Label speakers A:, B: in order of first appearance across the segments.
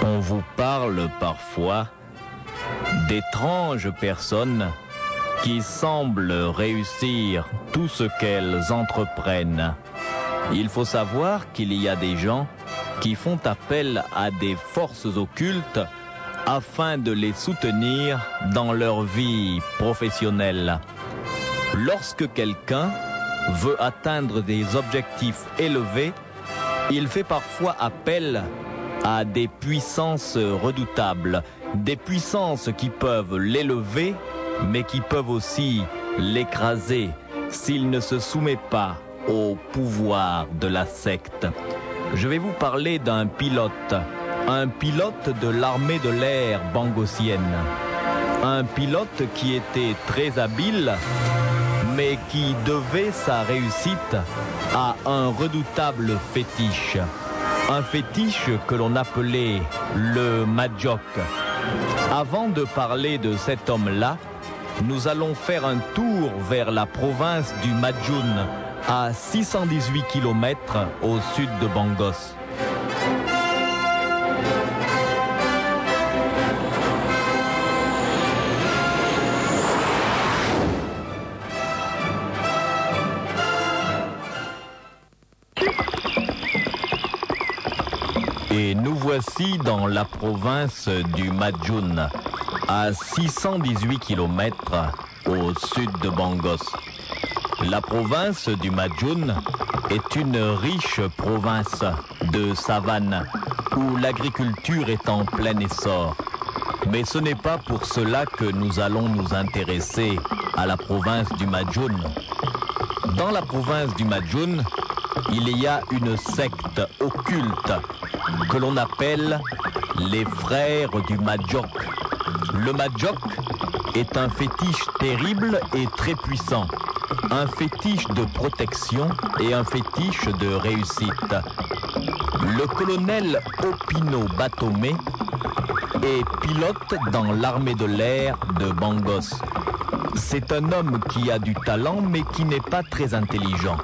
A: On vous parle parfois d'étranges personnes qui semblent réussir tout ce qu'elles entreprennent. Il faut savoir qu'il y a des gens qui font appel à des forces occultes afin de les soutenir dans leur vie professionnelle. Lorsque quelqu'un veut atteindre des objectifs élevés, il fait parfois appel à des puissances redoutables, des puissances qui peuvent l'élever, mais qui peuvent aussi l'écraser s'il ne se soumet pas au pouvoir de la secte. Je vais vous parler d'un pilote de l'armée de l'air bangossienne. Un pilote qui était très habile, mais qui devait sa réussite à un redoutable fétiche. Un fétiche que l'on appelait le Majok. Avant de parler de cet homme-là, nous allons faire un tour vers la province du Majun, à 618 km au sud de Bangos. Et nous voici dans la province du Majun, à 618 km au sud de Bangos. La province du Majun est une riche province de savane où l'agriculture est en plein essor. Mais ce n'est pas pour cela que nous allons nous intéresser à la province du Majun. Dans la province du Majun, il y a une secte occulte que l'on appelle les frères du Majok. Le Majok est un fétiche terrible et très puissant. Un fétiche de protection et un fétiche de réussite. Le colonel Opino Batomé est pilote dans l'armée de l'air de Bangos. C'est un homme qui a du talent mais qui n'est pas très intelligent.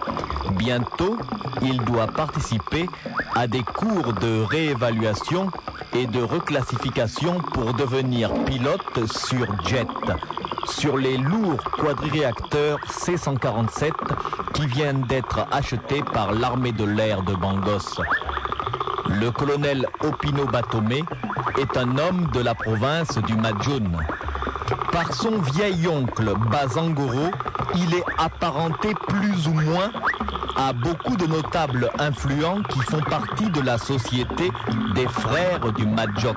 A: Bientôt, il doit participer à des cours de réévaluation et de reclassification pour devenir pilote sur jet, sur les lourds quadriréacteurs C-147 qui viennent d'être achetés par l'armée de l'air de Bangos. Le colonel Opino Batomé est un homme de la province du Majun. Par son vieil oncle Bazangoro, il est apparenté plus ou moins à beaucoup de notables influents qui font partie de la société des frères du Majok.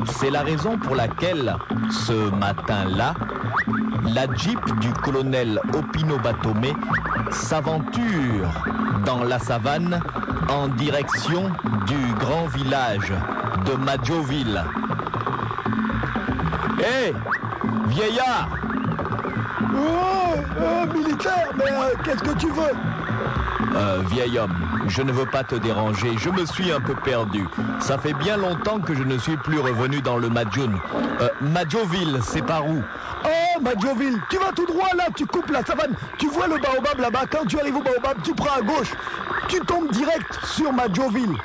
A: C'est la raison pour laquelle, ce matin-là, la jeep du colonel Opino Batomé s'aventure dans la savane en direction du grand village de Majoville. Hé, vieillard!
B: Militaire, mais qu'est-ce que tu veux?
A: Vieil homme, je ne veux pas te déranger, je me suis un peu perdu. Ça fait bien longtemps que je ne suis plus revenu dans le Majun. Majoville, c'est par où?
B: Oh, Majoville, tu vas tout droit là, tu coupes la savane, tu vois le baobab là-bas, quand tu arrives au baobab, tu prends à gauche, tu tombes direct sur Majoville.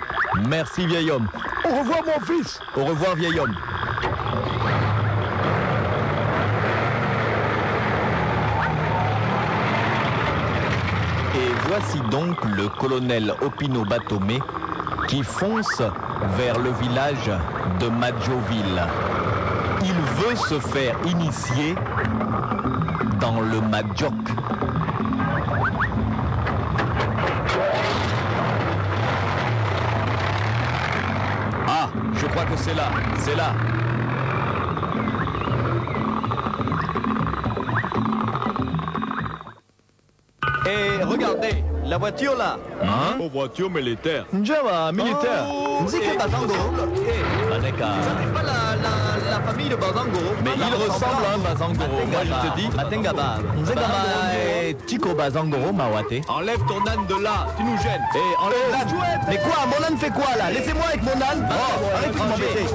A: Merci vieil homme.
B: Au revoir mon fils.
A: Au revoir vieil homme. Voici donc le colonel Opino Batomé qui fonce vers le village de Majoville. Il veut se faire initier dans le Majok. Ah, je crois que c'est là, c'est là. Et regardez, la voiture là.
C: Hein? Oh, voiture militaire.
A: Njama, militaire.
B: Nzike Bazangoro.
A: Maneka.
B: Ça n'est pas la famille de Bazangoro.
A: Mais il ressemble à un Bazangoro. Moi je te dis.
B: Matengaba.
A: Nzegama et Tico Bazangoro Mawate.
C: Enlève ton âne de là, tu nous gênes.
A: Et enlève l'âne.
B: Mais quoi, mon âne fait quoi là? Laissez-moi avec mon âne.
A: Oh,
B: arrêtez de m'embêter.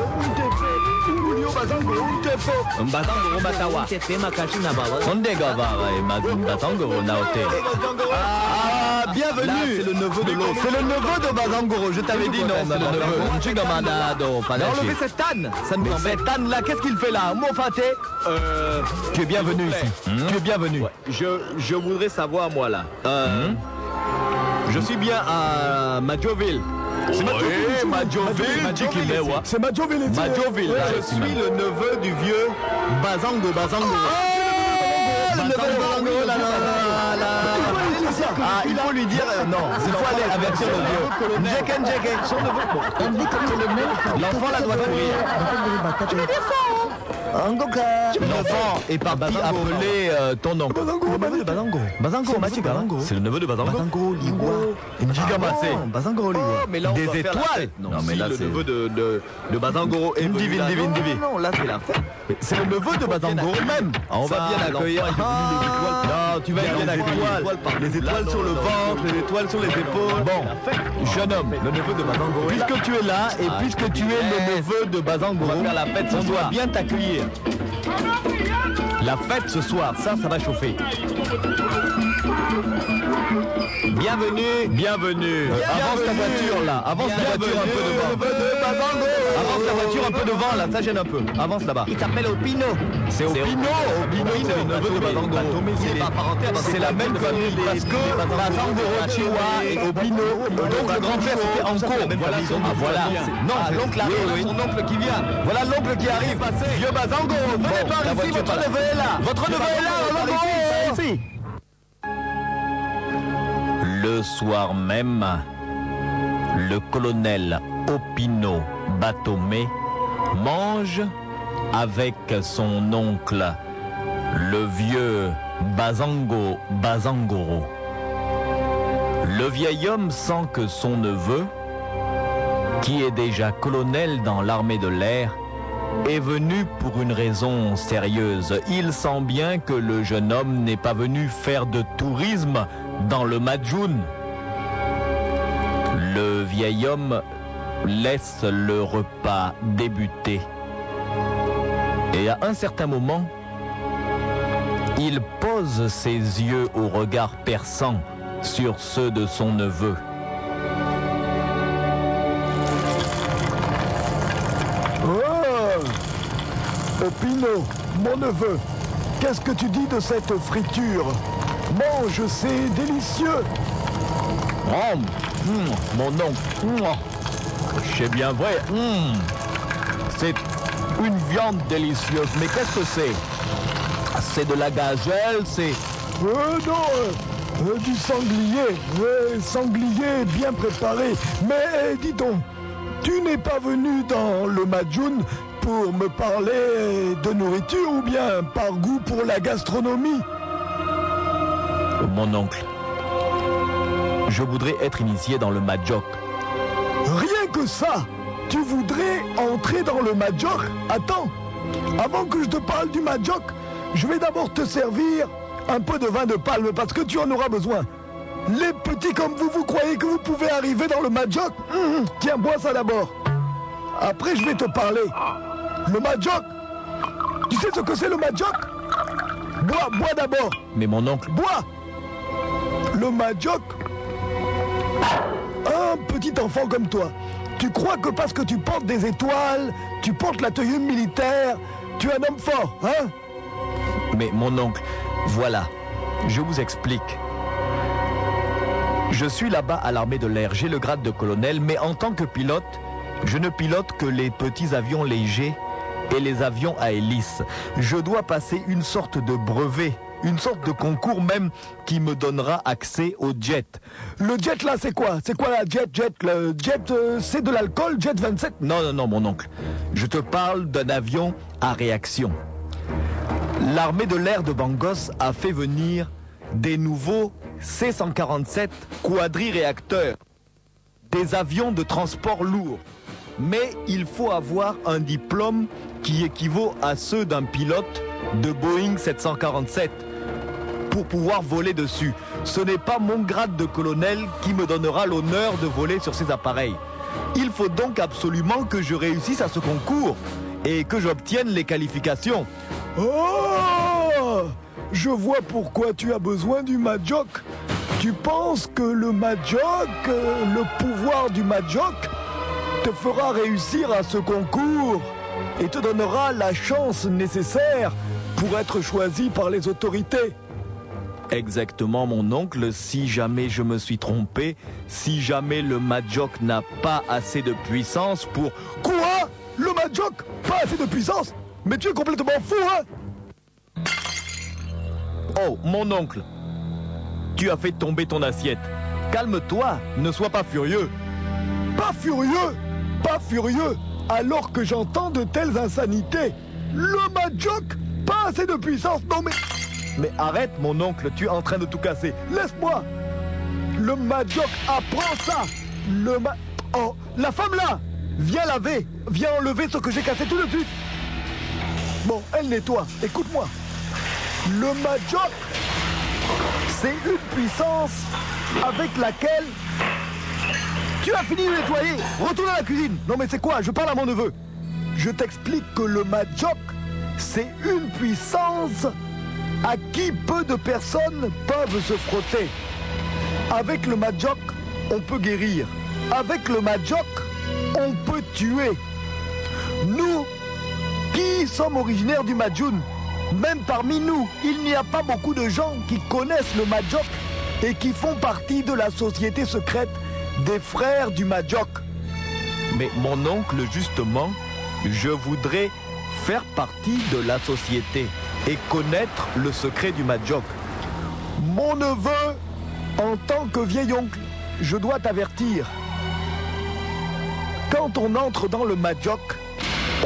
B: Bazangoro Tepe.
A: Bazangoro Batawa. Ondega Bazangoro Naote.
B: Ah, bienvenue.
A: Là, c'est le neveu de l'autre.
B: C'est le neveu de Bazangoro, je t'avais dit non.
A: C'est le neveu.
B: Enlevez cette âne. Ça nous embête. Cette âne là, qu'est-ce qu'il fait là? Mofate. Tu es bienvenu ici. Tu es bienvenu.
C: Ouais, je voudrais savoir, moi, là. Je suis bien à Madjoville.
B: C'est
C: Madjoville.
B: C'est Madjoville.
C: Madjoville. Je suis le neveu du vieux Bazango.
B: Ah, il faut lui dire non, il faut aller avertir le vieux. Jeken, son neveu. On dit que le même. L'enfant là doit courir. Tu veux dire ça? L'enfant est parti appeler ton oncle. Bazangoro.
A: C'est le neveu de Bazangoro.
B: Bazangoro, Liwa. Bazangoro, Liwa.
C: Mais là, on
B: Des
C: va faire la
B: étoiles.
C: fête. Non,
A: mais
C: si
A: là,
C: le
A: c'est-
C: neveu de Bazangoro est venu
B: Divine.
C: là. Non, là, c'est la fête.
B: C'est le neveu de Bazangoro même.
C: On va bien accueillir.
B: Non, tu vas être bien accueillir. Les étoiles sur le ventre, les étoiles sur les épaules. Bon, jeune homme,
C: Le neveu de Bazangoro.
B: puisque tu es là et puisque tu es le neveu de Bazangoro,
C: On va faire la fête ce
B: on doit
C: soir.
B: bien t'accueillir. La fête ce soir, ça va chauffer. Bienvenue. Avance ta voiture là, avance la voiture un peu devant. Avance la voiture un peu devant là, ça gêne un peu. Avance là-bas. Il s'appelle Opino. C'est Opino, c'est le neveu de Bazangoro. C'est la même famille parce que Bazangoro, Chiwa et Opino. Donc le grand-père c'était Anko. Voilà. Non, l'oncle arrive, son oncle qui vient. Voilà l'oncle qui arrive. Vieux Bazangoro, venez par ici, votre neveu est là. Votre neveu est là, Bazangoro. Ici.
A: Le soir même, le colonel Opino Batomé mange avec son oncle, le vieux Bazangoro. Le vieil homme sent que son neveu, qui est déjà colonel dans l'armée de l'air, est venu pour une raison sérieuse. Il sent bien que le jeune homme n'est pas venu faire de tourisme dans le Madjoun. Le vieil homme laisse le repas débuter. Et à un certain moment, il pose ses yeux au regard perçant sur ceux de son neveu.
B: Opino, mon neveu, qu'est-ce que tu dis de cette friture? Mange, c'est délicieux.
A: Mon oncle, c'est bien vrai. C'est une viande délicieuse. Mais qu'est-ce que c'est? C'est de la gazelle, c'est...
B: Non, du sanglier. Sanglier bien préparé. Mais dis donc, tu n'es pas venu dans le Madjoun pour me parler de nourriture ou bien par goût pour la gastronomie?
A: Mon oncle, je voudrais être initié dans le Madjok.
B: Rien que ça, tu voudrais entrer dans le Madjok? Attends, avant que je te parle du Madjok, je vais d'abord te servir un peu de vin de palme parce que tu en auras besoin. Les petits comme vous croyez que vous pouvez arriver dans le Madjok? Tiens, bois ça d'abord. Après, je vais te parler. Le Madjok. Tu sais ce que c'est le Madjok? Bois d'abord.
A: Mais mon oncle,
B: Bois. Le Madjok. Un petit enfant comme toi, tu crois que parce que tu portes des étoiles, tu portes la tenue militaire, tu es un homme fort, hein?
A: mais mon oncle, voilà, je vous explique. Je suis là-bas à l'armée de l'air, j'ai le grade de colonel, mais en tant que pilote, je ne pilote que les petits avions légers et les avions à hélice. Je dois passer une sorte de brevet, une sorte de concours même qui me donnera accès au jet.
B: Le jet là, c'est quoi? C'est quoi la jet? Le jet, c'est de l'alcool, jet 27?
A: Non, mon oncle. Je te parle d'un avion à réaction. L'armée de l'air de Bangos a fait venir des nouveaux C-147 quadri-réacteurs, des avions de transport lourd. Mais il faut avoir un diplôme qui équivaut à ceux d'un pilote de Boeing 747 pour pouvoir voler dessus. Ce n'est pas mon grade de colonel qui me donnera l'honneur de voler sur ces appareils. Il faut donc absolument que je réussisse à ce concours.
B: et que j'obtienne les qualifications.
D: Oh! Je vois pourquoi tu as besoin du Majok. Tu penses que le Majok, le pouvoir du Majok, te fera réussir à ce concours et te donnera la chance nécessaire pour être choisi par les autorités.
B: Exactement, mon oncle, si jamais je me suis trompé, si jamais le Majok n'a pas assez de puissance pour...
D: Quoi? Le Majok? Pas assez de puissance? Mais tu es complètement fou, hein?
B: Oh, mon oncle, tu as fait tomber ton assiette. Calme-toi, ne sois pas furieux.
D: Pas furieux? Pas furieux? Alors que j'entends de telles insanités. Le Majok? Pas assez de puissance? Non mais...
B: Mais arrête, mon oncle, tu es en train de tout casser.
D: Laisse-moi. Le Majok apprend ça. Oh, la femme là, viens laver. Viens enlever ce que j'ai cassé tout de suite. Bon, elle nettoie. Écoute-moi. Le Majok, c'est une puissance avec laquelle... Tu as fini de nettoyer. Retourne à la cuisine. Non mais c'est quoi? Je parle à mon neveu. Je t'explique que le Majok, c'est une puissance à qui peu de personnes peuvent se frotter. Avec le Majok, on peut guérir. Avec le Majok, on peut tuer. Nous, qui sommes originaires du Majun, même parmi nous, il n'y a pas beaucoup de gens qui connaissent le Majok et qui font partie de la société secrète des frères du Majok.
B: Mais mon oncle, justement, je voudrais faire partie de la société et connaître le secret du Majok.
D: Mon neveu, en tant que vieil oncle, je dois t'avertir. Quand on entre dans le Majok,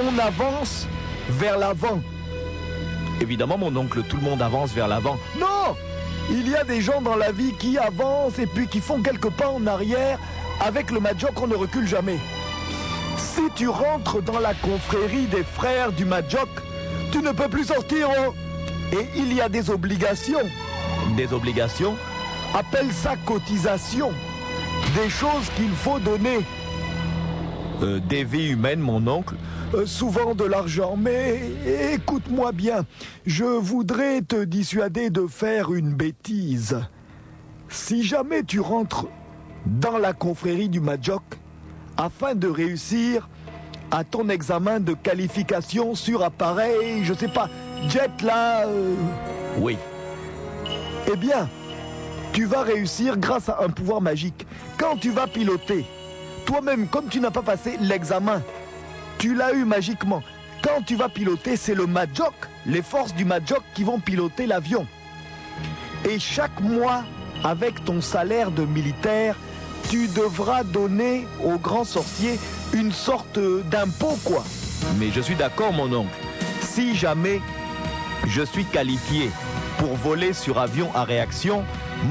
D: on avance vers l'avant.
B: Évidemment, mon oncle, tout le monde avance vers l'avant.
D: Non! Il y a des gens dans la vie qui avancent et puis qui font quelques pas en arrière. Avec le Majok, on ne recule jamais. Si tu rentres dans la confrérie des frères du Majok, tu ne peux plus sortir, oh. Et il y a des obligations.
B: Des obligations?
D: Appelle ça cotisation. Des choses qu'il faut donner.
B: Des vies humaines, mon oncle?
D: Souvent de l'argent, mais écoute-moi bien. Je voudrais te dissuader de faire une bêtise. Si jamais tu rentres dans la confrérie du Majok, afin de réussir à ton examen de qualification sur appareil, je sais pas, jet là...
B: Oui.
D: Eh bien, tu vas réussir grâce à un pouvoir magique. Quand tu vas piloter, toi-même, comme tu n'as pas passé l'examen, tu l'as eu magiquement. Quand tu vas piloter, c'est le Majok, les forces du Majok qui vont piloter l'avion. Et chaque mois, avec ton salaire de militaire, tu devras donner au grand sorcier une sorte d'impôt, quoi.
B: Mais je suis d'accord, mon oncle. Si jamais je suis qualifié pour voler sur avion à réaction,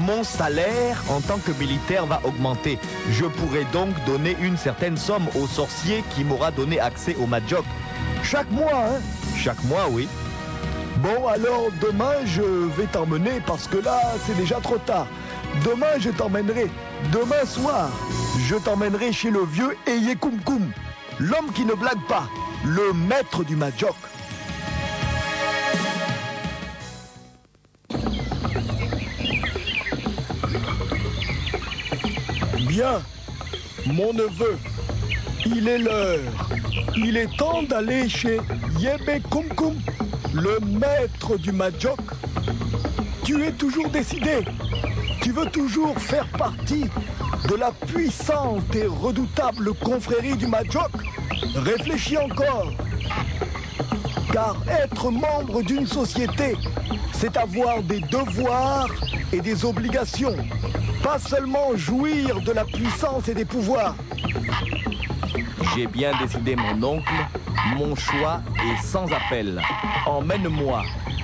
B: mon salaire en tant que militaire va augmenter. Je pourrai donc donner une certaine somme au sorcier qui m'aura donné accès au Majok.
D: Chaque mois, hein?
B: Chaque mois, oui.
D: Bon, alors demain, je vais t'emmener parce que là, c'est déjà trop tard. Demain, je t'emmènerai. Demain soir, je t'emmènerai chez le vieux Eye Koum Koum, l'homme qui ne blague pas, le maître du Majok. Bien, mon neveu, il est l'heure. Il est temps d'aller chez Yebe Koum Koum, le maître du Majok. Tu es toujours décidé. Tu veux toujours faire partie de la puissante et redoutable confrérie du Majok? Réfléchis encore. Car être membre d'une société, c'est avoir des devoirs et des obligations. Pas seulement jouir de la puissance et des pouvoirs.
B: J'ai bien décidé, mon oncle. Mon choix est sans appel. Emmène-moi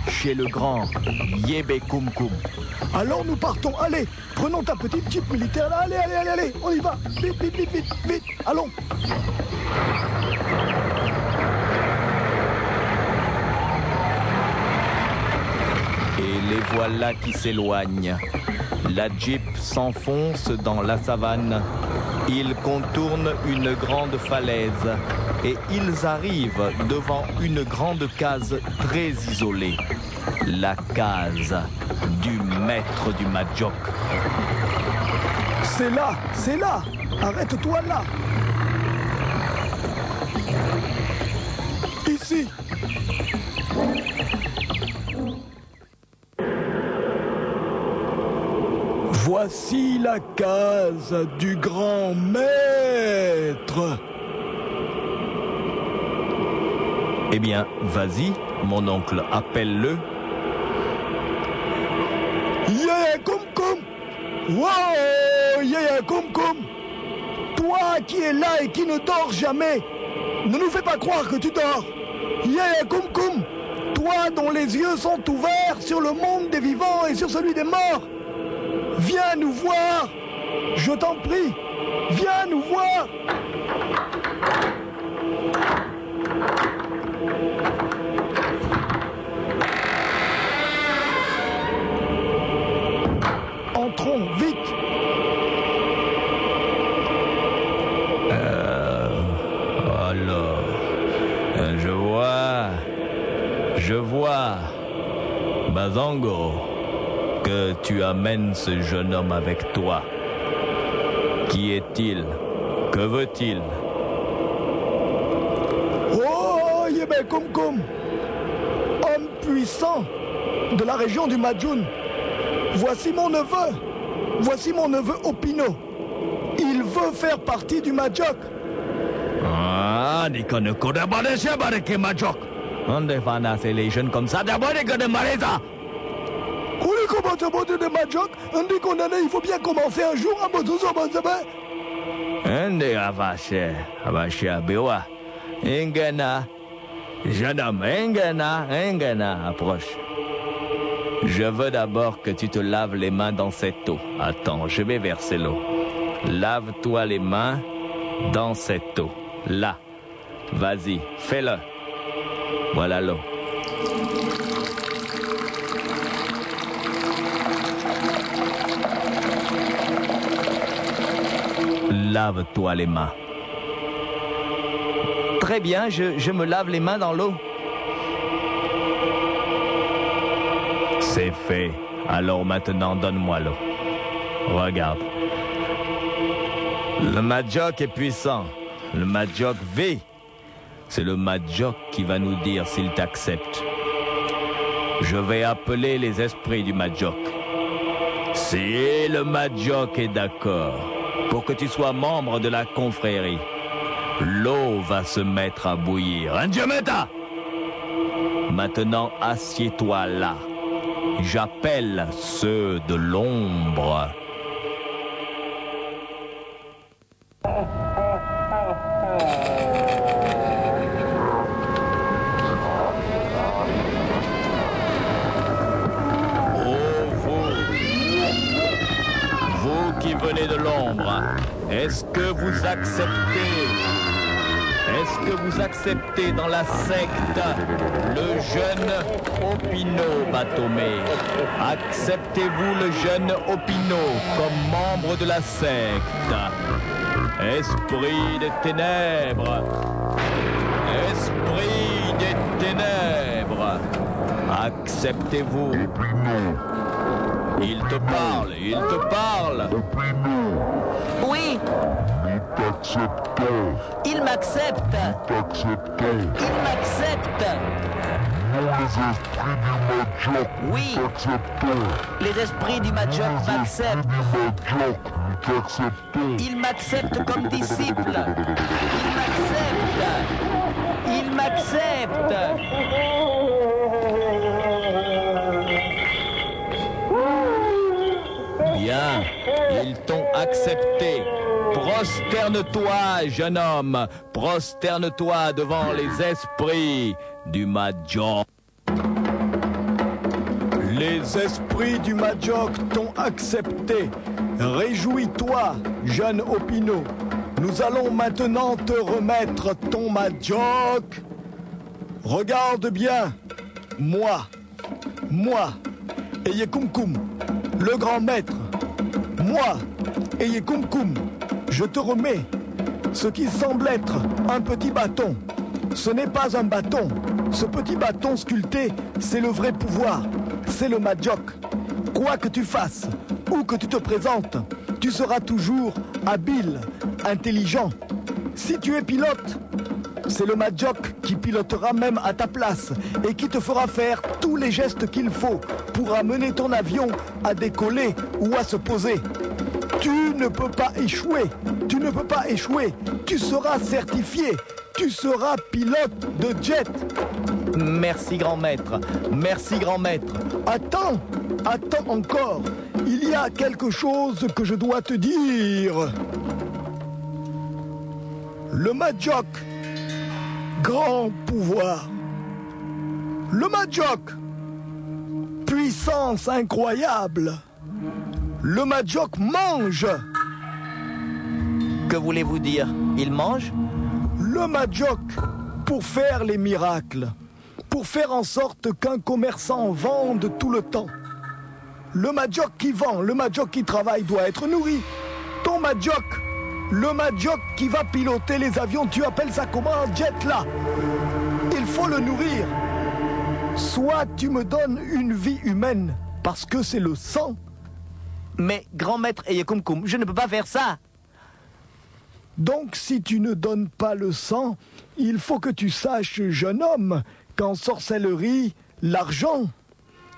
B: chez le grand Yebe Koum Koum.
D: Alors nous partons. Allez, prenons ta petite jeep militaire là. Allez, allez, allez, allez. On y va. Vite, vite, vite, vite, vite. Allons.
B: Et les voilà qui s'éloignent. La jeep s'enfonce dans la savane.
A: Ils contournent une grande falaise et ils arrivent devant une grande case très isolée. La case du maître du Majok.
D: C'est là, c'est là. Arrête-toi là. Ici. Voici la case du grand maître.
A: Eh bien, vas-y, mon oncle, appelle-le.
D: Yeah, Koum. Wow, yeah, Koum. Toi qui es là et qui ne dors jamais, ne nous fais pas croire que tu dors. Yeah, Koum. Toi dont les yeux sont ouverts sur le monde des vivants et sur celui des morts. Viens nous voir. Je t'en prie. Viens nous voir. Entrons, vite.
A: Alors, je vois, Bazango, que tu amènes ce jeune homme avec toi. Qui est-il? Que veut-il?
D: Oh, Yébé Koum. Homme puissant de la région du Majun. Voici mon neveu Opino. Il veut faire partie du Majok.
A: Ah, ni qu'on ne connaît pas de chien, bareke Majok. On défend les jeunes comme ça, d'abord de que de Marisa.
D: Oui, comment te botte de Majok? On dit qu'on en est, il faut bien commencer un jour à Botozo Banzaba.
A: Ende avache abewa. Engana. Jeune homme, Engana, approche. Je veux d'abord que tu te laves les mains dans cette eau. Attends, je vais verser l'eau. Lave-toi les mains dans cette eau. Là. Vas-y, fais-le. Voilà l'eau. Lave-toi les mains. Très bien, je me lave les mains dans l'eau. C'est fait. Alors maintenant, donne-moi l'eau. Regarde. Le Majok est puissant. Le Majok V. C'est le Majok qui va nous dire s'il t'accepte. Je vais appeler les esprits du Majok. Si le Majok est d'accord pour que tu sois membre de la confrérie, l'eau va se mettre à bouillir. Andiameta! Maintenant, assieds-toi là. J'appelle ceux de l'ombre. Vous qui venez de l'ombre, est-ce que vous acceptez dans la secte le jeune Opino Batomé? Acceptez-vous le jeune Opino comme membre de la secte? Esprit des ténèbres, acceptez-vous? Il te parle.
E: Oui. Il m'accepte. Oui. Les esprits du Majok m'acceptent. Il m'accepte comme disciple. Il m'accepte.
A: Bien, ils t'ont accepté. Prosterne-toi, jeune homme. Prosterne-toi devant les esprits du Majok.
D: Les esprits du Majok t'ont accepté. Réjouis-toi, jeune Opino. Nous allons maintenant te remettre ton Majok. Regarde bien. Moi, Eyé Koum, le grand maître. Moi, Eyé Koum, Je te remets ce qui semble être un petit bâton. Ce n'est pas un bâton. Ce petit bâton sculpté, c'est le vrai pouvoir. C'est le Majok. Quoi que tu fasses, où que tu te présentes, tu seras toujours habile, intelligent. Si tu es pilote, c'est le Majok qui pilotera même à ta place et qui te fera faire tous les gestes qu'il faut pour amener ton avion à décoller ou à se poser. Tu ne peux pas échouer. Tu ne peux pas échouer. Tu seras certifié. Tu seras pilote de jet.
B: Merci, grand maître. Merci, grand maître.
D: Attends, attends encore. Il y a quelque chose que je dois te dire. Le Majok, grand pouvoir. Le Majok, puissance incroyable. Le Majok mange.
E: Que voulez-vous dire? Il mange?
D: Le Majok, pour faire les miracles, pour faire en sorte qu'un commerçant vende tout le temps. Le Majok qui vend, le Majok qui travaille doit être nourri. Ton Majok, le Majok qui va piloter les avions, tu appelles ça comment, un jet là? Il faut le nourrir. Soit tu me donnes une vie humaine, parce que c'est le sang.
E: Mais, grand maître Eyekumkum, je ne peux pas faire ça.
D: Donc si tu ne donnes pas le sang, il faut que tu saches, jeune homme, qu'en sorcellerie, l'argent,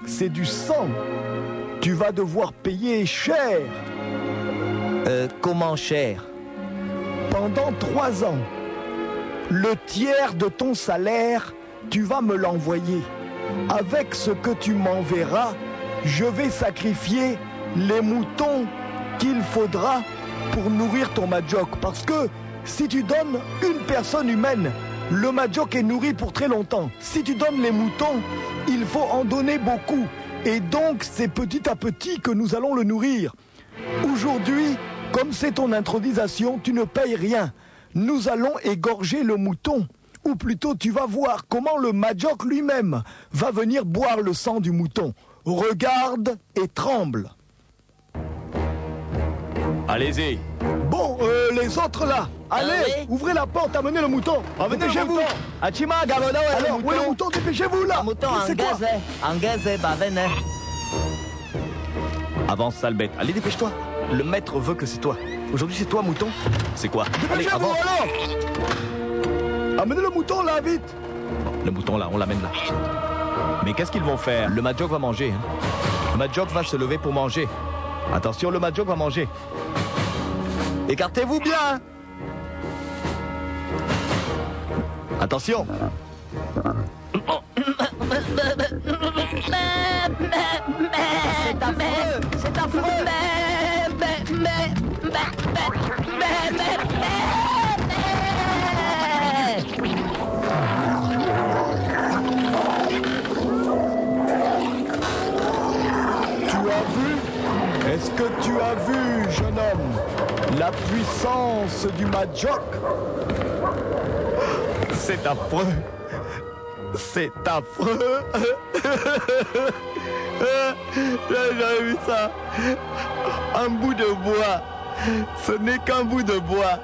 D: c'est du sang. Tu vas devoir payer cher.
E: Comment cher?
D: Pendant 3 ans, le tiers de ton salaire, tu vas me l'envoyer. Avec ce que tu m'enverras, je vais sacrifier les moutons qu'il faudra pour nourrir ton Majok. Parce que si tu donnes une personne humaine, le Majok est nourri pour très longtemps. Si tu donnes les moutons, il faut en donner beaucoup. Et donc c'est petit à petit que nous allons le nourrir. Aujourd'hui, comme c'est ton intronisation, tu ne payes rien. Nous allons égorger le mouton. Ou plutôt tu vas voir comment le Majok lui-même va venir boire le sang du mouton. Regarde et tremble.
C: Allez-y.
D: Bon, les autres là, allez,
E: oui.
D: ouvrez la porte, amenez le mouton. Dépêchez-vous.
B: Achima, Gabono,
D: Alors, où est le mouton? Dépêchez-vous là.
E: Un mouton
D: C'est quoi?
E: engagé, bah venez.
B: Avance, sale bête. Allez, dépêche-toi. Le maître veut que c'est toi. Aujourd'hui, c'est toi, mouton. C'est quoi? Allez,
D: Dépêchez-vous
B: avance.
D: alors. Amenez le mouton là, vite.
B: Le mouton, là, on l'amène là. Mais qu'est-ce qu'ils vont faire? Le Majok va manger. Hein. Le Majok va se lever pour manger. Attention, le Majok va manger. Écartez-vous bien. Attention.
E: C'est affreux. C'est affreux.
D: Est-ce que tu as vu, jeune homme, la puissance du Majok?
B: C'est affreux. C'est affreux. J'ai vu ça. Un bout de bois. Ce n'est qu'un bout de bois.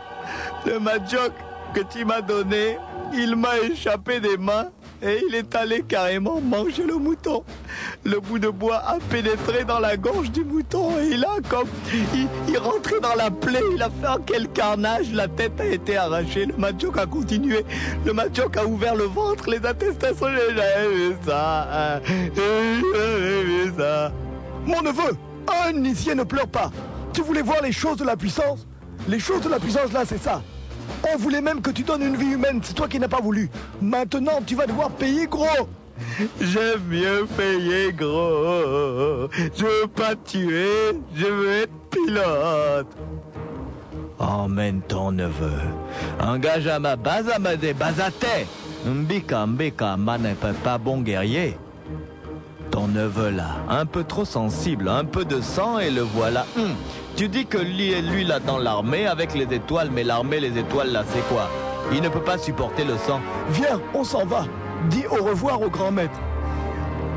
B: Le Majok que tu m'as donné, il m'a échappé des mains et il est allé carrément manger le mouton. Le bout de bois a pénétré dans la gorge du mouton et il a comme... Il rentrait dans la plaie, il a fait quel carnage, la tête a été arrachée, le Majok a continué, le Majok a ouvert le ventre, les attestations, j'ai jamais vu ça. J'ai jamais vu ça.
D: Mon neveu, un initié ne pleure pas. Tu voulais voir les choses de la puissance? Les choses de la puissance là, c'est ça. On voulait même que tu donnes une vie humaine, c'est toi qui n'as pas voulu. Maintenant, tu vas devoir payer gros.
B: J'aime mieux payer gros. Je veux pas tuer, je veux être pilote. Emmène ton neveu. Engage à ma base à ma débazate. Mbika, man, pas bon guerrier. Ton neveu là, un peu trop sensible, un peu de sang et le voilà. Tu dis que lui là dans l'armée avec les étoiles, mais l'armée, les étoiles là, c'est quoi? Il ne peut pas supporter le sang.
D: Viens, on s'en va. Dis au revoir au grand maître.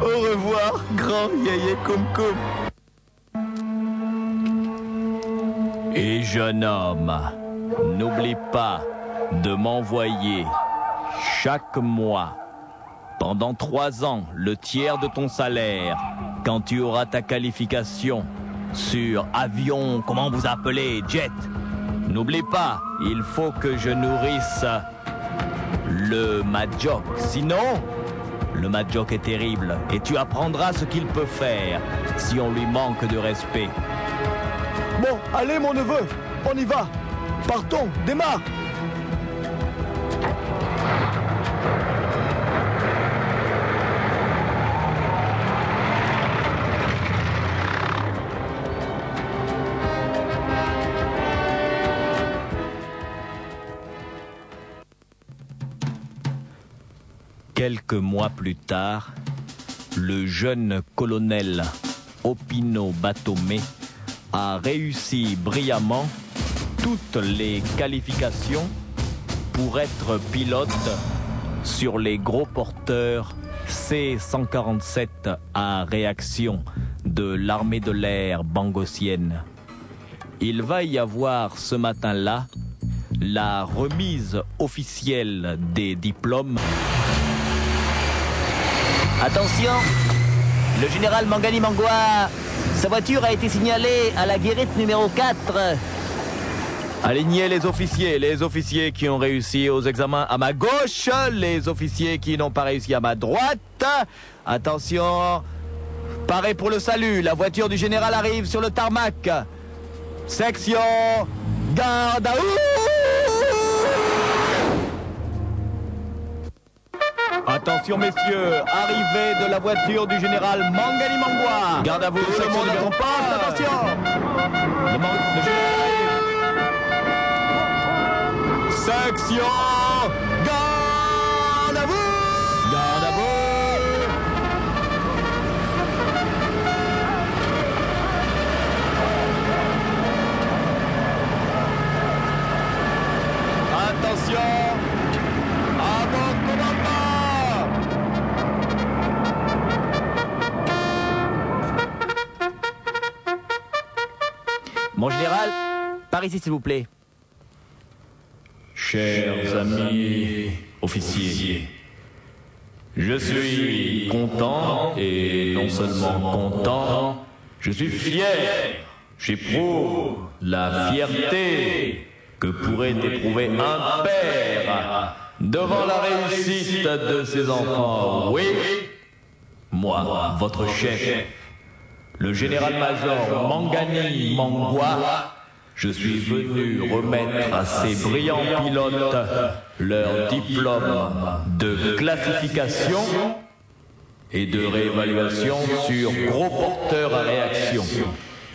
B: Au revoir, grand Yeye Kum Kum.
A: Et jeune homme, n'oublie pas de m'envoyer chaque mois, pendant 3 ans, le tiers de ton salaire, quand tu auras ta qualification sur avion, comment vous appelez, jet. N'oublie pas, il faut que je nourrisse le Majok. Sinon, le Majok est terrible et tu apprendras ce qu'il peut faire si on lui manque de respect.
D: Bon, allez mon neveu, on y va. Partons, démarre.
A: Quelques mois plus tard, le jeune colonel Opino Batomé a réussi brillamment toutes les qualifications pour être pilote sur les gros porteurs C-147 à réaction de l'armée de l'air bangossienne. Il va y avoir ce matin-là la remise officielle des diplômes.
E: Attention, le général Mangani Mangwa, sa voiture a été signalée à la guérite numéro 4.
A: Alignez les officiers qui ont réussi aux examens à ma gauche, les officiers qui n'ont pas réussi à ma droite. Attention, parez pour le salut, la voiture du général arrive sur le tarmac. Section, garde à Attention messieurs, arrivée de la voiture du général Mangani Mangwa. Garde à vous, tout le monde à son poste, attention. Le général arrive. Section, garde à vous. Garde à vous. Attention, à mon commandement.
E: Mon général, par ici s'il vous plaît.
A: Chers amis officiers, je suis content et non seulement content, je suis fier. J'éprouve la fierté que pourrait éprouver un père devant la réussite de ses enfants. Oui, moi, votre chef, le général-major Mangani Mangwa, je suis venu remettre à ces brillants pilotes leur diplôme de classification et de réévaluation sur gros porteurs à réaction.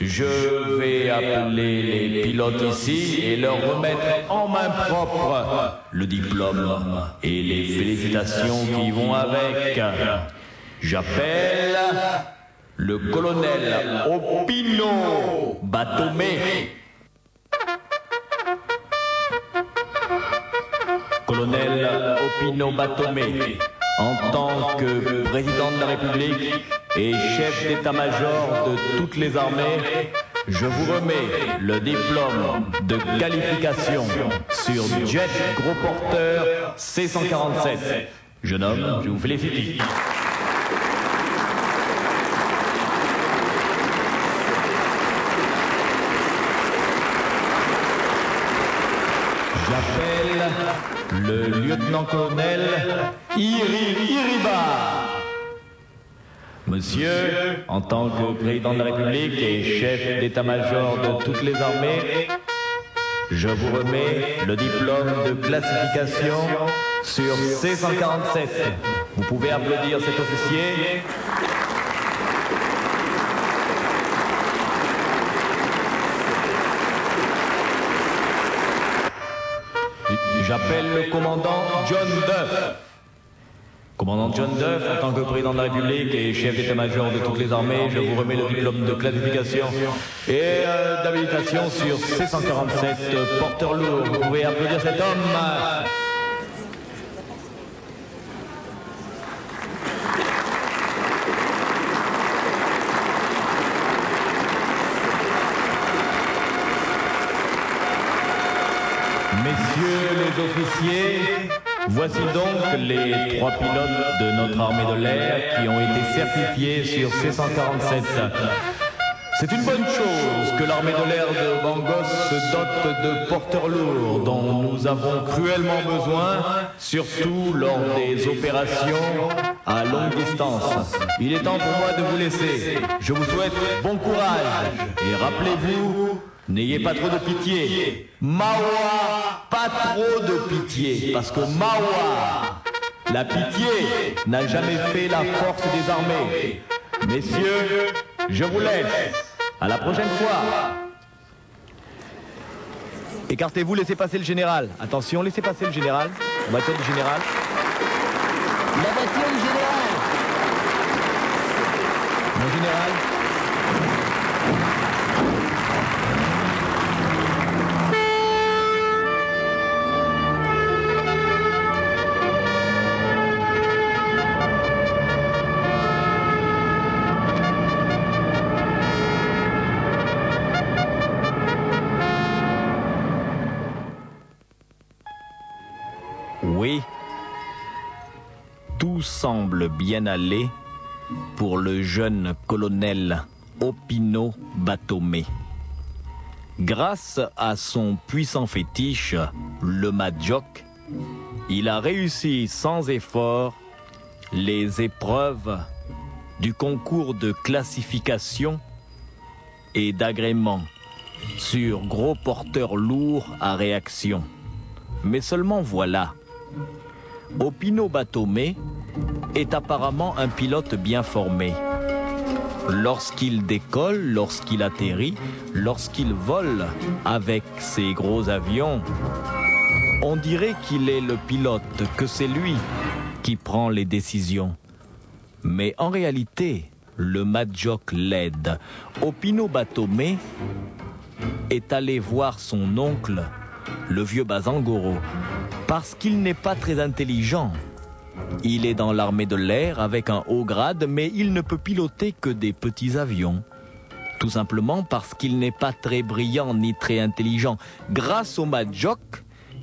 A: Je vais appeler les pilotes ici et leur remettre en main propre le diplôme et les félicitations qui vont avec. J'appelle le colonel Opino Batomé. Colonel Opino Batomé, en tant que président de la République et chef d'état-major de toutes les armées, je vous remets le diplôme de qualification sur jet gros porteur C-147. Jeune homme, je vous félicite. J'appelle le lieutenant-colonel Iriba. Monsieur, en tant que président de la République et chef d'état-major de toutes les armées, je vous remets le diplôme de classification sur C-147. Vous pouvez applaudir cet officier. J'appelle le commandant John Duff. Commandant John Duff, en tant que président de la République et chef d'état-major de toutes les armées, je vous remets le diplôme de classification et d'habilitation sur C-147, porteur lourd. Vous pouvez applaudir cet homme. officiers, voici donc les 3 pilotes de notre armée de l'air qui ont été certifiés sur C-147. C'est une bonne chose que l'armée de l'air de Bangos se dote de porteurs lourds dont nous avons cruellement besoin, surtout lors des opérations à longue distance. Il est temps pour moi de vous laisser. Je vous souhaite bon courage et rappelez-vous, n'ayez pas trop de pitié. Mawa, pas trop de pitié, parce que Mawa, la pitié n'a jamais fait la force des armées. Messieurs, je vous laisse. À la prochaine fois.
B: Écartez-vous, laissez passer le général. Attention, laissez passer le général. La voiture du général.
E: La voiture du général.
B: Mon général.
A: Oui, tout semble bien aller pour le jeune colonel Opino Batomé. Grâce à son puissant fétiche, le Madjok, il a réussi sans effort les épreuves du concours de classification et d'agrément sur gros porteurs lourds à réaction. Mais seulement voilà, Opino Batomé est apparemment un pilote bien formé. Lorsqu'il décolle, lorsqu'il atterrit, lorsqu'il vole avec ses gros avions, on dirait qu'il est le pilote, que c'est lui qui prend les décisions. Mais en réalité, le Madjok l'aide. Opino Batomé est allé voir son oncle, le vieux Bazangoro, parce qu'il n'est pas très intelligent. Il est dans l'armée de l'air avec un haut grade, mais il ne peut piloter que des petits avions. Tout simplement parce qu'il n'est pas très brillant ni très intelligent. Grâce au Madjok,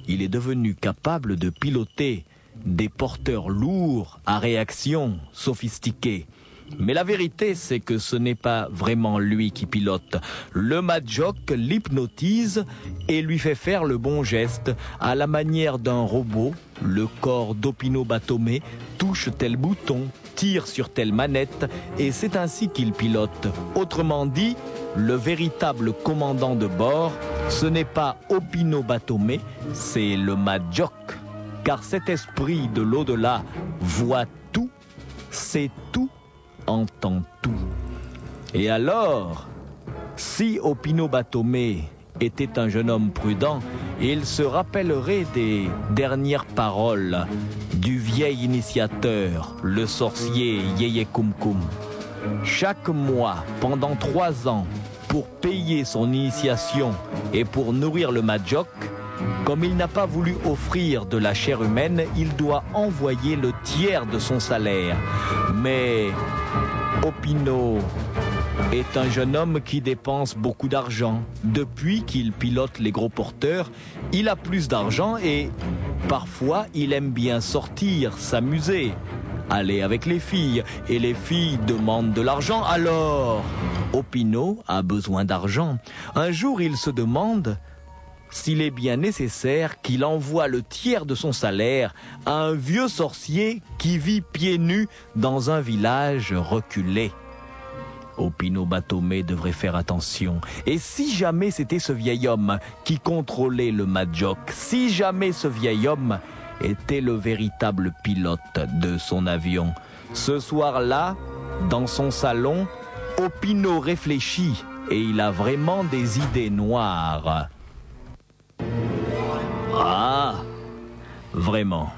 A: il est devenu capable de piloter des porteurs lourds à réaction sophistiquée. Mais la vérité, c'est que ce n'est pas vraiment lui qui pilote. Le Madjok l'hypnotise et lui fait faire le bon geste. À la manière d'un robot, le corps d'Opino Batomé touche tel bouton, tire sur telle manette, et c'est ainsi qu'il pilote. Autrement dit, le véritable commandant de bord, ce n'est pas Opino Batomé, c'est le Madjok. Car cet esprit de l'au-delà voit tout, sait tout, entend tout. Et alors, si Opino Batomé était un jeune homme prudent, il se rappellerait des dernières paroles du vieil initiateur, le sorcier Yeye Kum Kum. Chaque mois, pendant 3 ans, pour payer son initiation et pour nourrir le Madjok, comme il n'a pas voulu offrir de la chair humaine, il doit envoyer le tiers de son salaire. Mais Opino est un jeune homme qui dépense beaucoup d'argent. Depuis qu'il pilote les gros porteurs, il a plus d'argent et parfois il aime bien sortir, s'amuser, aller avec les filles. Et les filles demandent de l'argent, alors Opino a besoin d'argent. Un jour, il se demande s'il est bien nécessaire qu'il envoie le tiers de son salaire à un vieux sorcier qui vit pieds nus dans un village reculé. Opino Batomé devrait faire attention. Et si jamais c'était ce vieil homme qui contrôlait le Madjok, si jamais ce vieil homme était le véritable pilote de son avion, ce soir-là, dans son salon, Opino réfléchit et il a vraiment des idées noires. Ah, vraiment,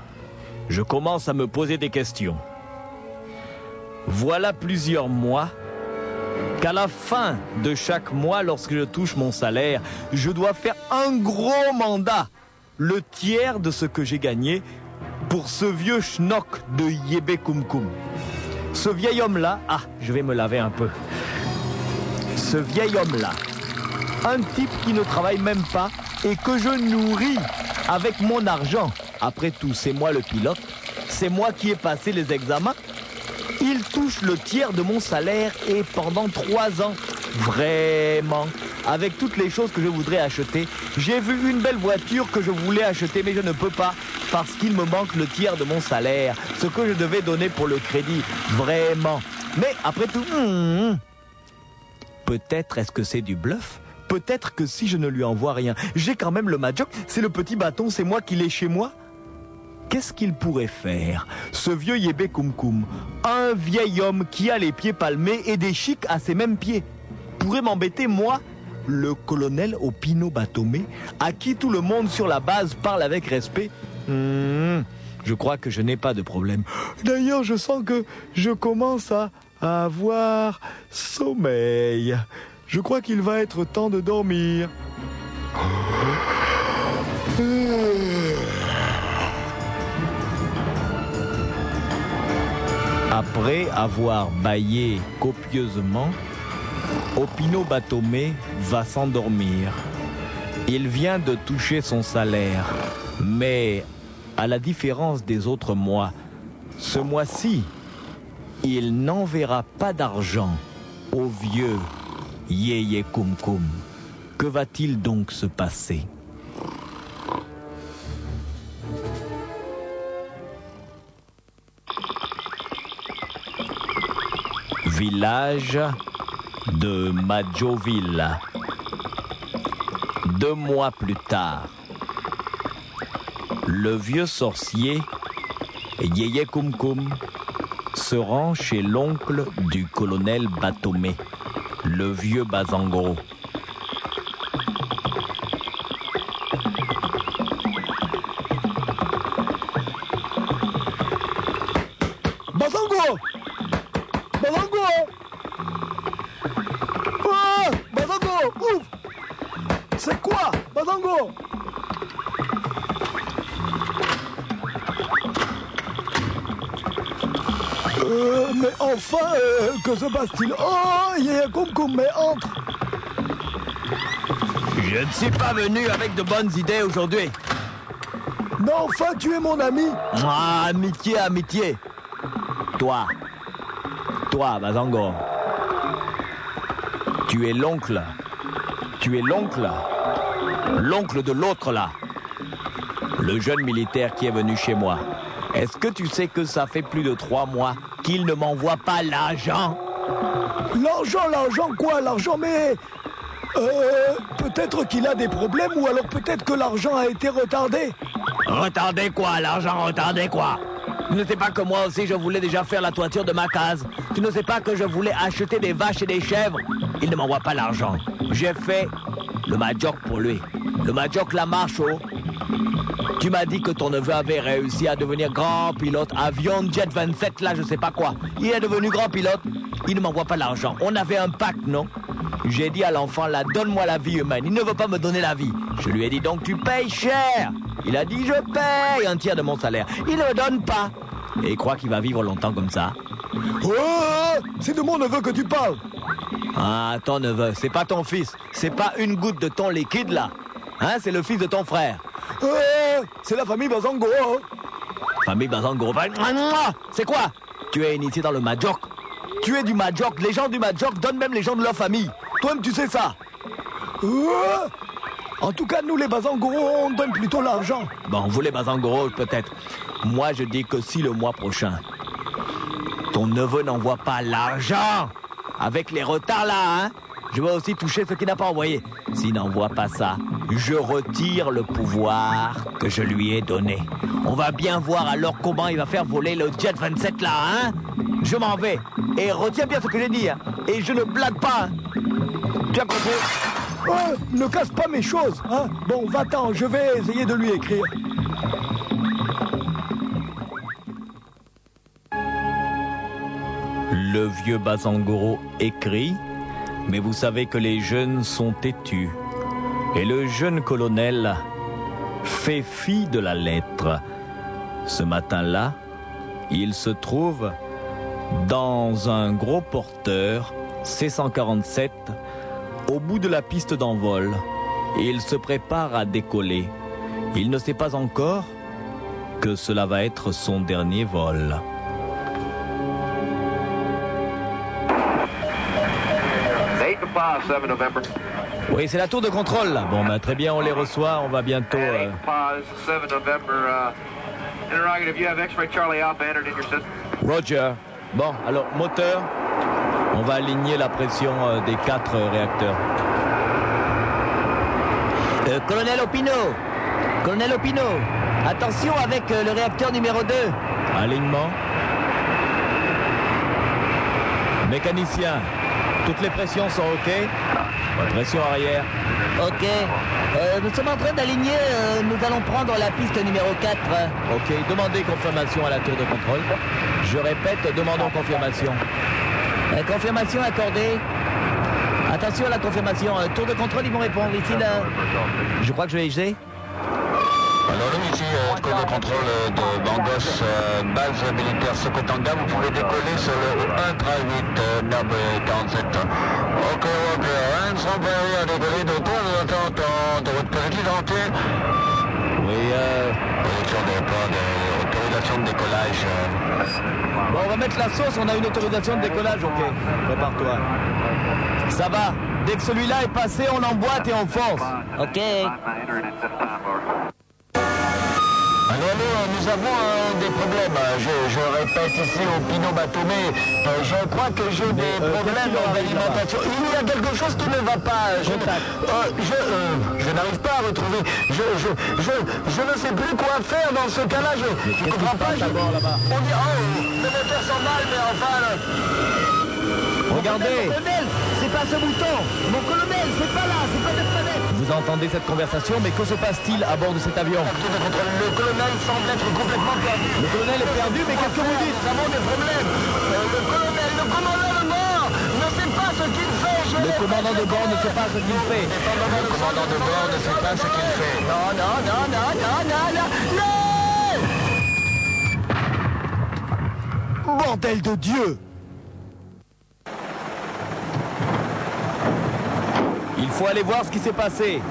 A: je commence à me poser des questions. Voilà plusieurs mois qu'à la fin de chaque mois, lorsque je touche mon salaire, je dois faire un gros mandat, le tiers de ce que j'ai gagné, pour ce vieux schnock de Yebe Kum Kum. Ce vieil homme-là, je vais me laver un peu. Ce vieil homme-là, un type qui ne travaille même pas et que je nourris
C: avec mon argent. Après tout, c'est moi le pilote. C'est moi qui ai passé les examens. Il touche le tiers de mon salaire et pendant 3 ans, vraiment, avec toutes les choses que je voudrais acheter, j'ai vu une belle voiture que je voulais acheter, mais je ne peux pas parce qu'il me manque le tiers de mon salaire, ce que je devais donner pour le crédit, vraiment. Mais après tout, peut-être est-ce que c'est du bluff? Peut-être que si je ne lui envoie rien, j'ai quand même le Majok, c'est le petit bâton, c'est moi qui l'ai chez moi. Qu'est-ce qu'il pourrait faire, ce vieux Yébé Koum Koum, un vieil homme qui a les pieds palmés et des chics à ses mêmes pieds, pourrait m'embêter, moi, le colonel au Pinot Batomé, à qui tout le monde sur la base parle avec respect? Je crois que je n'ai pas de problème. D'ailleurs, je sens que je commence à avoir sommeil. Je crois qu'il va être temps de dormir. Après avoir bâillé copieusement, Opino Batomé va s'endormir. Il vient de toucher son salaire, mais à la différence des autres mois, ce mois-ci, il n'enverra pas d'argent au vieux Yéyé Koum Koum. Que va-t-il donc se passer ? Village de Madjoville. 2 mois plus tard, le vieux sorcier Yéyé Koum Koum se rend chez l'oncle du colonel Batomé, le vieux Bazangoro.
D: Bazangoro! Bazangoro! Ah! Bazangoro! Ouf! C'est quoi? Bazangoro! Mais enfin, que se passe-t-il? Oh, Yéyé Koum Koum, mais entre!
C: Je ne suis pas venu avec de bonnes idées aujourd'hui.
D: Mais enfin, tu es mon ami!
C: Ah, amitié, amitié. Toi, Bazango, tu es l'oncle. Tu es l'oncle de l'autre là. Le jeune militaire qui est venu chez moi. Est-ce que tu sais que ça fait plus de 3 mois qu'il ne m'envoie pas l'argent?
D: L'argent quoi? L'argent, mais... peut-être qu'il a des problèmes ou alors peut-être que l'argent a été retardé.
C: Retardé quoi? L'argent retardé quoi? Tu ne sais pas que moi aussi je voulais déjà faire la toiture de ma case. Tu ne sais pas que je voulais acheter des vaches et des chèvres. Il ne m'envoie pas l'argent. J'ai fait le Majok pour lui. Le Majok la marche haut. Tu m'as dit que ton neveu avait réussi à devenir grand pilote, avion jet 27 là je sais pas quoi. Il est devenu grand pilote. Il ne m'envoie pas l'argent. On avait un pacte, non? J'ai dit à l'enfant là, donne-moi la vie humaine. Il ne veut pas me donner la vie. Je lui ai dit donc tu payes cher. Il a dit je paye un tiers de mon salaire. Il ne me donne pas. Et il croit qu'il va vivre longtemps comme ça.
D: Oh, c'est de mon neveu que tu parles.
C: Ah, ton neveu, c'est pas ton fils. C'est pas une goutte de ton liquide là. Hein, c'est le fils de ton frère.
D: C'est la famille Bazangoro.
C: Famille Bazangoro. C'est quoi? Tu es initié dans le Majok. Tu es du Majok. Les gens du Majok donnent même les gens de leur famille. Toi-même tu sais ça.
D: En tout cas, nous les Bazangoro, on donne plutôt l'argent.
C: Bon, vous les Bazangoro, peut-être. Moi, je dis que si le mois prochain, ton neveu n'envoie pas l'argent, avec les retards là, hein, je vais aussi toucher ce qu'il n'a pas envoyé. S'il n'envoie pas ça, je retire le pouvoir que je lui ai donné. On va bien voir alors comment il va faire voler le jet 27 là, hein. Je m'en vais. Et retiens bien ce que j'ai dit, hein. Et je ne blague pas, hein. Tu as compris?
D: Ne casse pas mes choses, hein. Bon, va-t'en, je vais essayer de lui écrire.
A: Le vieux Bazangoro écrit, mais vous savez que les jeunes sont têtus. Et le jeune colonel fait fi de la lettre. Ce matin-là, il se trouve dans un gros porteur C-147 au bout de la piste d'envol. Il se prépare à décoller. Il ne sait pas encore que cela va être son dernier vol.
B: Oui, c'est la tour de contrôle là.
A: Bon, très bien, on les reçoit, on va bientôt... Roger. Bon, alors, moteur, on va aligner la pression des 4 réacteurs.
E: Colonel Opino, attention avec le réacteur numéro 2.
A: Alignement. Mécanicien, toutes les pressions sont OK. Pression arrière.
E: Ok. Nous sommes en train d'aligner, nous allons prendre la piste numéro 4.
A: OK, demandez confirmation à la tour de contrôle. Je répète, demandons confirmation.
E: Confirmation accordée. Attention à la confirmation. Tour de contrôle, ils vont répondre ici là. Je crois que je vais essayer.
F: Alors ici, tour de contrôle de Bangos, base militaire Sokotanga, vous pouvez décoller sur le 138 NAB 47. Ok, rien ne s'empêche à décoller de temps de votre présidente.
A: Oui,
F: Projection des plans d'autorisation de décollage.
B: Bon, on va mettre la sauce, on a une autorisation de décollage, ok. Prépare-toi. Ça va. Dès que celui-là est passé, on emboîte et on fonce.
E: Ok.
F: Alors nous avons des problèmes. Je répète ici au Pinot Batomé. Je crois que j'ai des problèmes d'alimentation. Il y a quelque chose qui ne va pas. Je n'arrive pas à retrouver. Je ne sais plus quoi faire dans ce cas-là. Je ne comprends pas. On dit, le moteur s'en mal, mais enfin...
B: Regardez.
E: Mon colonel, c'est pas ce bouton. Mon colonel, c'est pas là, c'est pas cette planète.
B: Vous entendez cette conversation, mais que se passe-t-il à bord de cet avion?
F: Le colonel semble être complètement perdu.
B: Le colonel est perdu, mais qu'est-ce que vous dites?
F: Nous avons des problèmes. Le commandant de bord ne sait pas ce qu'il fait.
B: Le commandant de bord ne sait pas ce qu'il fait.
F: Le commandant de bord ne sait pas ce qu'il fait.
D: Non. Bordel de Dieu!
B: Il faut aller voir ce qui s'est passé.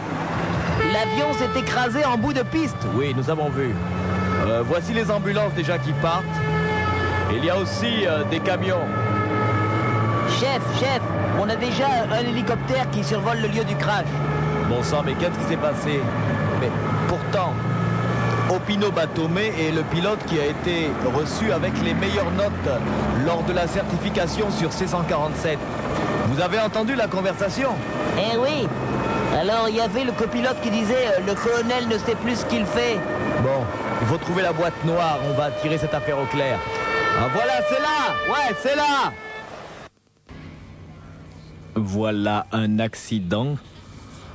E: L'avion s'est écrasé en bout de piste.
B: Oui, nous avons vu. Voici les ambulances déjà qui partent. Il y a aussi des camions.
E: Chef, on a déjà un hélicoptère qui survole le lieu du crash.
B: Bon sang, mais qu'est-ce qui s'est passé? Mais pourtant, Opino Batomé est le pilote qui a été reçu avec les meilleures notes lors de la certification sur C-147. Vous avez entendu la conversation?
E: Eh oui. Alors il y avait le copilote qui disait le colonel ne sait plus ce qu'il fait.
B: Bon, il faut trouver la boîte noire, on va tirer cette affaire au clair. Ah, voilà, c'est là! Ouais, c'est là!
A: Voilà un accident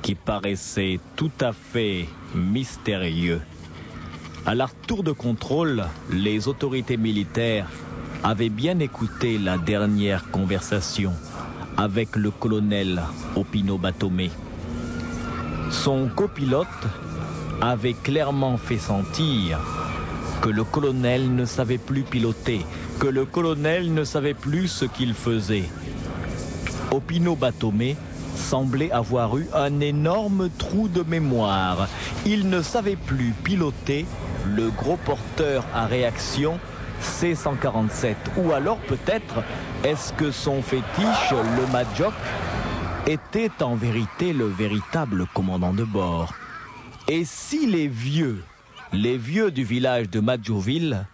A: qui paraissait tout à fait mystérieux. À la tour de contrôle, les autorités militaires avaient bien écouté la dernière conversation avec le colonel Opino Batomé. Son copilote avait clairement fait sentir que le colonel ne savait plus piloter, que le colonel ne savait plus ce qu'il faisait. Opino Batomé semblait avoir eu un énorme trou de mémoire. Il ne savait plus piloter le gros porteur à réaction C-147. Ou alors peut-être est-ce que son fétiche, le Majok, était en vérité le véritable commandant de bord? Et si les vieux du village de Majoville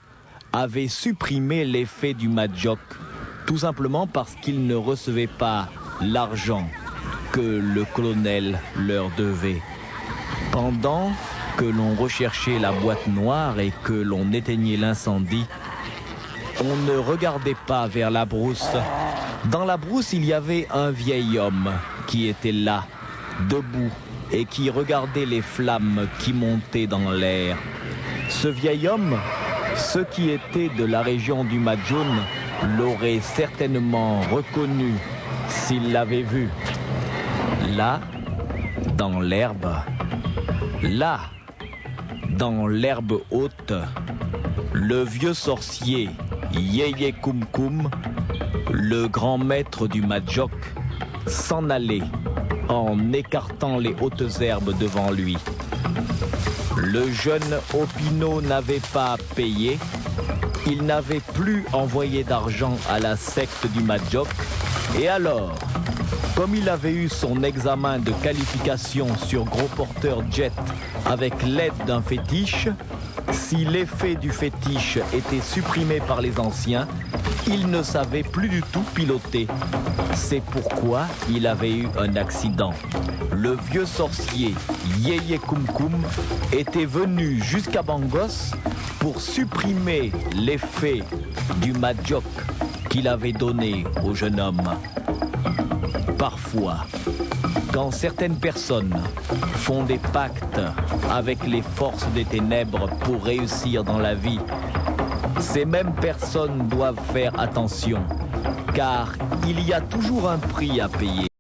A: avaient supprimé l'effet du Majok, tout simplement parce qu'ils ne recevaient pas l'argent que le colonel leur devait? Pendant que l'on recherchait la boîte noire et que l'on éteignait l'incendie, on ne regardait pas vers la brousse. Dans la brousse, il y avait un vieil homme qui était là, debout, et qui regardait les flammes qui montaient dans l'air. Ce vieil homme, ceux qui étaient de la région du Majoun l'auraient certainement reconnu s'ils l'avaient vu. Là, dans l'herbe, haute, le vieux sorcier Yeye Kum Kum, le grand maître du Majok, s'en allait en écartant les hautes herbes devant lui. Le jeune Opino n'avait pas payé. Il n'avait plus envoyé d'argent à la secte du Madjok. Et alors, comme il avait eu son examen de qualification sur gros porteur jet avec l'aide d'un fétiche, si l'effet du fétiche était supprimé par les anciens, il ne savait plus du tout piloter. C'est pourquoi il avait eu un accident. Le vieux sorcier Yeye Kum Kum était venu jusqu'à Bangos pour supprimer l'effet du Madjok qu'il avait donné au jeune homme. Parfois, quand certaines personnes font des pactes avec les forces des ténèbres pour réussir dans la vie, ces mêmes personnes doivent faire attention, car il y a toujours un prix à payer.